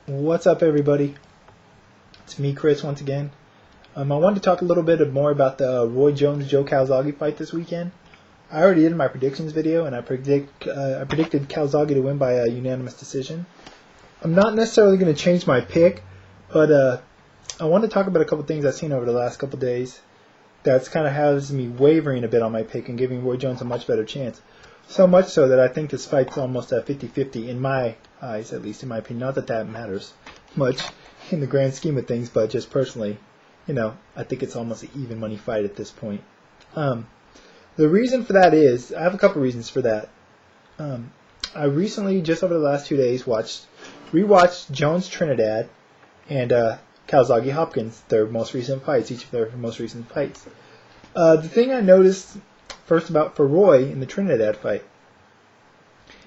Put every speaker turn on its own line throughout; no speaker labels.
What's up, everybody? It's me, Chris, once again. I wanted to talk a little bit more about the Roy Jones-Joe Calzaghe fight this weekend. I already did my predictions video, and I predicted Calzaghe to win by a unanimous decision. I'm not necessarily going to change my pick, but I want to talk about a couple things I've seen over the last couple days that's kind of has me wavering a bit on my pick and giving Roy Jones a much better chance. So much so that I think this fight's almost at 50-50 in my eyes, at least in my opinion. Not that that matters much in the grand scheme of things, but just personally, I think it's almost an even money fight at this point. The reason for that is, I have a couple reasons for that. I recently, just over the last 2 days, rewatched Jones Trinidad and Calzaghe Hopkins, their most recent fights, each of their most recent fights. The thing I noticed first about for Roy in the Trinidad fight,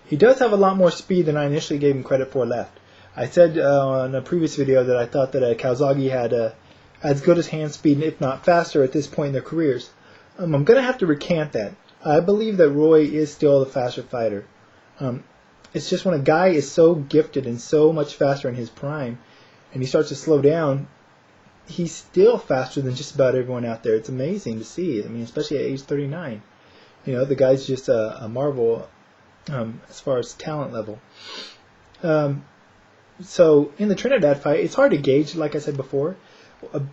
he does have a lot more speed than I initially gave him credit for left. I said on a previous video that I thought that Calzaghe had as good as hand speed, if not faster, at this point in their careers. I'm going to have to recant that. I believe that Roy is still the faster fighter. It's just when a guy is so gifted and so much faster in his prime, and he starts to slow down, he's still faster than just about everyone out there. It's amazing to see. I mean, especially at age 39. The guy's just a marvel as far as talent level. So in the Trinidad fight, it's hard to gauge, like I said before,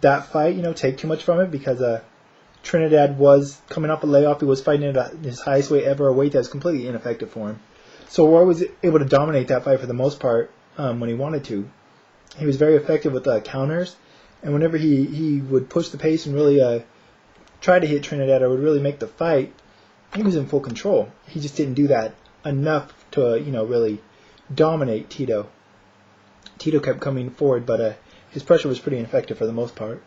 that fight, take too much from it because Trinidad was coming off a layoff. He was fighting at his highest weight ever, a weight that was completely ineffective for him. So Roy was able to dominate that fight for the most part when he wanted to. He was very effective with counters, and whenever he would push the pace and really try to hit Trinidad or would really make the fight, he was in full control. He just didn't do that enough to really dominate Tito. Tito kept coming forward, but his pressure was pretty ineffective for the most part.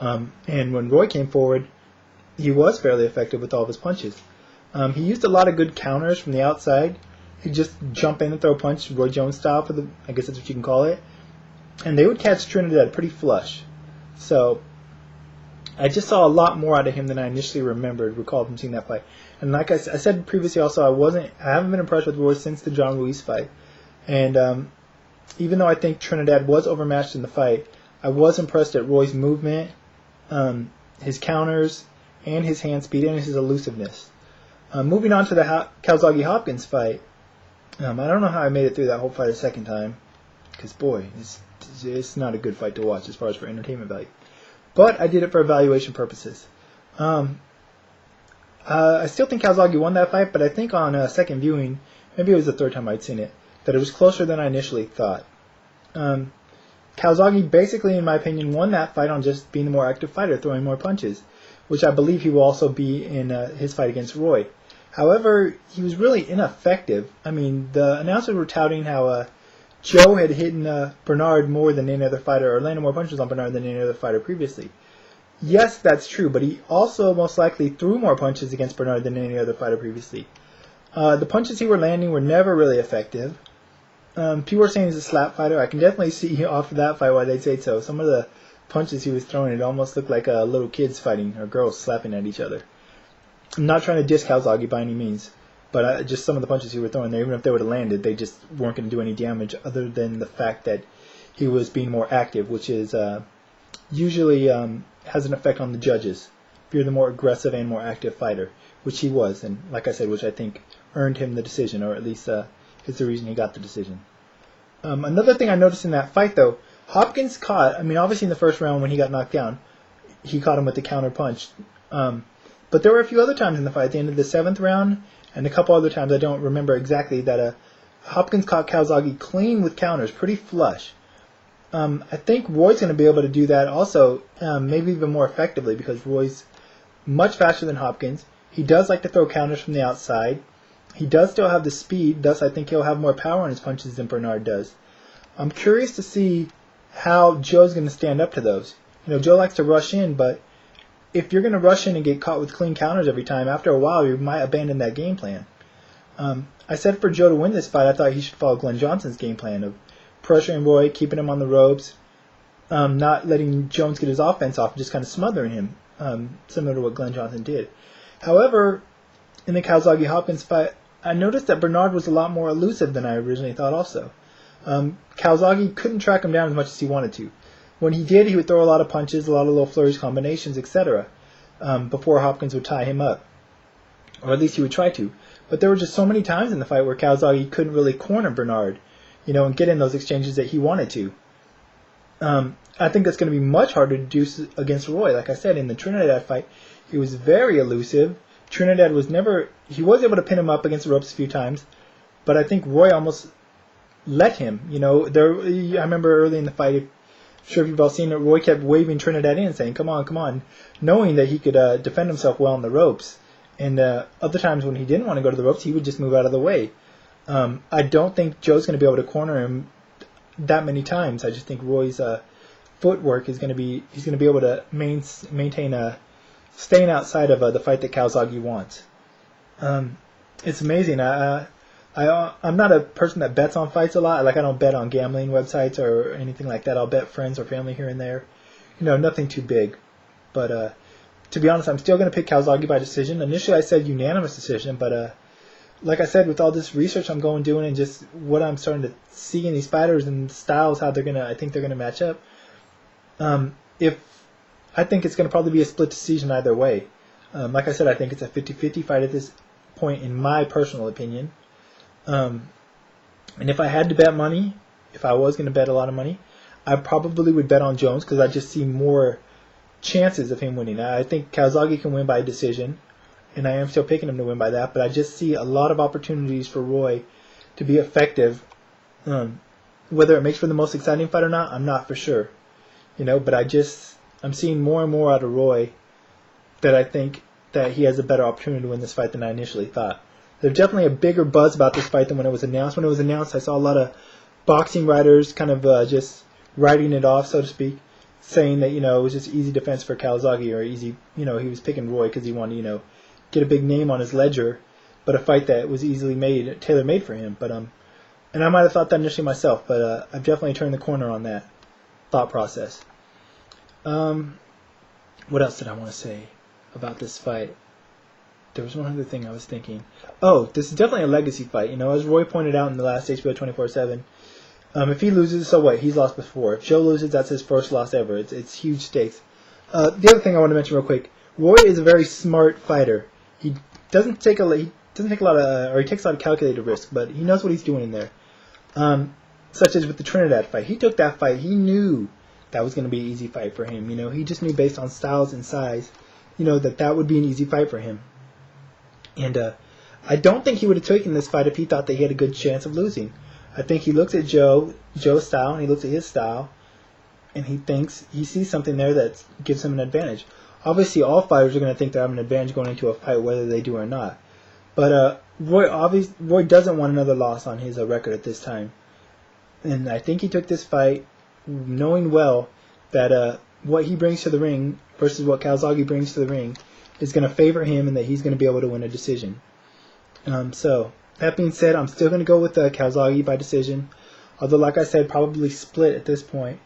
And when Roy came forward, he was fairly effective with all of his punches. He used a lot of good counters from the outside. He'd just jump in and throw a punch, Roy Jones style, I guess that's what you can call it. And they would catch Trinidad pretty flush. So I just saw a lot more out of him than I initially recalled from seeing that fight. And like I said previously also, I haven't been impressed with Roy since the John Ruiz fight. And even though I think Trinidad was overmatched in the fight, I was impressed at Roy's movement, his counters, and his hand speed, and his elusiveness. Moving on to the Calzaghe Hopkins fight, I don't know how I made it through that whole fight a second time, because boy, it's not a good fight to watch as far as for entertainment value. But I did it for evaluation purposes. I still think Calzaghe won that fight, but I think on second viewing, maybe it was the third time I'd seen it, that it was closer than I initially thought. Calzaghe basically, in my opinion, won that fight on just being the more active fighter, throwing more punches, which I believe he will also be in his fight against Roy. However, he was really ineffective. I mean, the announcers were touting how Joe had hit Bernard more than any other fighter, or landed more punches on Bernard than any other fighter previously. Yes, that's true, but he also most likely threw more punches against Bernard than any other fighter previously. The punches he were landing were never really effective. People were saying he's a slap fighter. I can definitely see off of that fight why they'd say so. Some of the punches he was throwing, it almost looked like little kids fighting, or girls slapping at each other. I'm not trying to diss Calzaghe by any means, but just some of the punches he was throwing there, even if they would have landed, they just weren't going to do any damage other than the fact that he was being more active, which is usually has an effect on the judges if you're the more aggressive and more active fighter, which he was, and like I said, which I think earned him the decision, or at least is the reason he got the decision. Another thing I noticed in that fight, though, Hopkins caught, obviously in the first round when he got knocked down, he caught him with the counter punch. But there were a few other times in the fight, at the end of the 7th round, and a couple other times, I don't remember exactly, that Hopkins caught Calzaghe clean with counters, pretty flush. I think Roy's going to be able to do that also, maybe even more effectively, because Roy's much faster than Hopkins. He does like to throw counters from the outside. He does still have the speed, thus I think he'll have more power on his punches than Bernard does. I'm curious to see how Joe's going to stand up to those. Joe likes to rush in, but if you're going to rush in and get caught with clean counters every time, after a while you might abandon that game plan. I said for Joe to win this fight, I thought he should follow Glenn Johnson's game plan of pressuring Roy, keeping him on the ropes, not letting Jones get his offense off, just kind of smothering him, similar to what Glenn Johnson did. However, in the Calzaghe Hopkins fight, I noticed that Bernard was a lot more elusive than I originally thought also. Calzaghe couldn't track him down as much as he wanted to. When he did, he would throw a lot of punches, a lot of little flurries, combinations, etc. Before Hopkins would tie him up, or at least he would try to. But there were just so many times in the fight where Calzaghe couldn't really corner Bernard, and get in those exchanges that he wanted to. I think that's going to be much harder to do against Roy. Like I said, in the Trinidad fight, he was very elusive. Trinidad was he was able to pin him up against the ropes a few times, but I think Roy almost let him. I remember early in the fight, I'm sure if you've all seen it, Roy kept waving Trinidad in, saying, come on, knowing that he could defend himself well on the ropes. And other times when he didn't want to go to the ropes, he would just move out of the way. I don't think Joe's going to be able to corner him that many times. I just think Roy's footwork is going to be, he's going to be able to maintain staying outside of the fight that Calzaghe wants. It's amazing. I'm not a person that bets on fights a lot. I don't bet on gambling websites or anything like that. I'll bet friends or family here and there. Nothing too big. But to be honest, I'm still going to pick Calzaghe by decision. Initially, I said unanimous decision, but like I said, with all this research I'm doing and just what I'm starting to see in these fighters and styles, how I think they're going to match up. I think it's going to probably be a split decision either way. Like I said, I think it's a 50-50 fight at this point, in my personal opinion. And if I had to bet money, if I was going to bet a lot of money, I probably would bet on Jones because I just see more chances of him winning. I think Calzaghe can win by decision, and I am still picking him to win by that, but I just see a lot of opportunities for Roy to be effective. Whether it makes for the most exciting fight or not, I'm not for sure. But I'm seeing more and more out of Roy that I think that he has a better opportunity to win this fight than I initially thought. There's definitely a bigger buzz about this fight than when it was announced. When it was announced, I saw a lot of boxing writers kind of just writing it off, so to speak, saying that, it was just easy defense for Calzaghe, or easy, he was picking Roy because he wanted to, get a big name on his ledger, but a fight that was easily made, tailor-made for him. But and I might have thought that initially myself, but I've definitely turned the corner on that thought process. What else did I want to say about this fight? There was one other thing I was thinking. Oh, this is definitely a legacy fight. As Roy pointed out in the last HBO 24/7, if he loses, so what? He's lost before. If Joe loses, that's his first loss ever. It's huge stakes. The other thing I want to mention real quick: Roy is a very smart fighter. He doesn't take a lot of, or he takes a lot of calculated risk, but he knows what he's doing in there. Such as with the Trinidad fight, he took that fight. He knew that was going to be an easy fight for him. He just knew based on styles and size, that would be an easy fight for him. And I don't think he would have taken this fight if he thought that he had a good chance of losing. I think he looks at Joe's style, and he looks at his style, and he sees something there that gives him an advantage. Obviously, all fighters are going to think they have an advantage going into a fight, whether they do or not. But Roy doesn't want another loss on his record at this time. And I think he took this fight knowing well that what he brings to the ring versus what Calzaghe brings to the ring is going to favor him, and that he's going to be able to win a decision. So, that being said, I'm still going to go with Calzaghe by decision. Although, like I said, probably split at this point.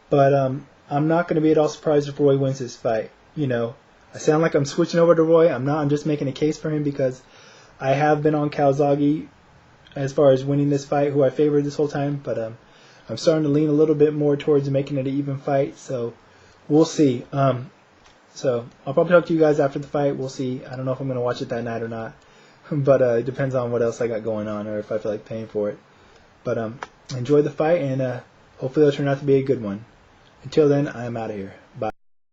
But I'm not going to be at all surprised if Roy wins this fight. I sound like I'm switching over to Roy. I'm not. I'm just making a case for him because I have been on Calzaghe as far as winning this fight, who I favored this whole time. But I'm starting to lean a little bit more towards making it an even fight. So we'll see. So I'll probably talk to you guys after the fight. We'll see. I don't know if I'm going to watch it that night or not. But it depends on what else I got going on, or if I feel like paying for it. But enjoy the fight, and hopefully it'll turn out to be a good one. Until then, I am out of here. Bye.